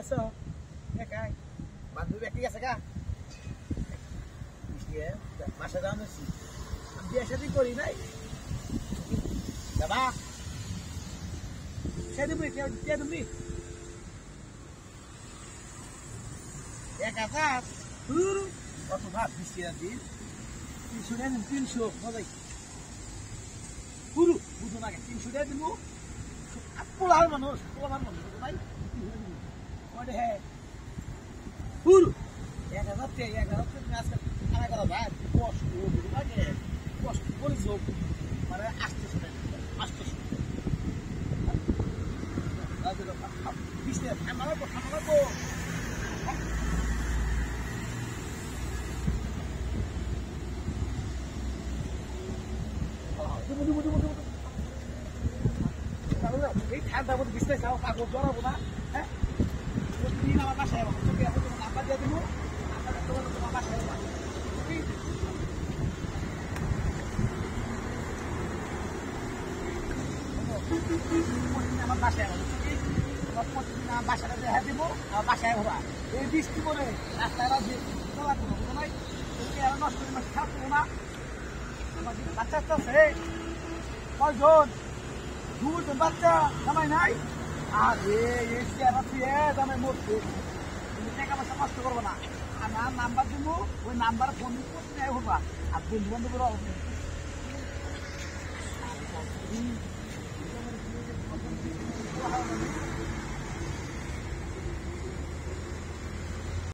আছো একাই বান্ধবী একই আছে গা বাসা যাওয়া নিচ্ছি আমি বিয়ে শাদি করি নাই দাদা সে দিবি কে দিবি এক হাজার কত ভাব 20 দিন 300 টাকা 300 মজাই পুরো বুঝো না 300 টাকা দিব পোলার মানুষ ভাই ওরে হ্যাঁ পুরো 1000 টাকা আজকে খানা করা যায় কষ্ট করে যোগ মানে আসতেছে ঠান্ডা লাগবো এই ঠান্ডার মধ্যে বিছনায় খাও কাগজ জড়াবো না হ্যাঁ প্রতিদিন আমার বাসায় নাম্বার দিয়ে দিব তোমার বাসায় আমার বাসায় প্রতিদিন আমার বাসাটা দেখা দিব আমার বাসায় ঘোরা এই বৃষ্টি করে রাস্তায় চলা করবো নাই নষ্ট করে খারাপ করবো না আমার বাচ্চা আছে কয়জন দুজন বাচ্চা জামাই নাই আর এই চেয়ারা দিয়ে জামাই মরছে তুমি টাকা পয়সা নষ্ট করবো না আমার নাম্বার দিব ওই নাম্বার ফোন করতে নেই হবা আর বন্ধু বান্ধবের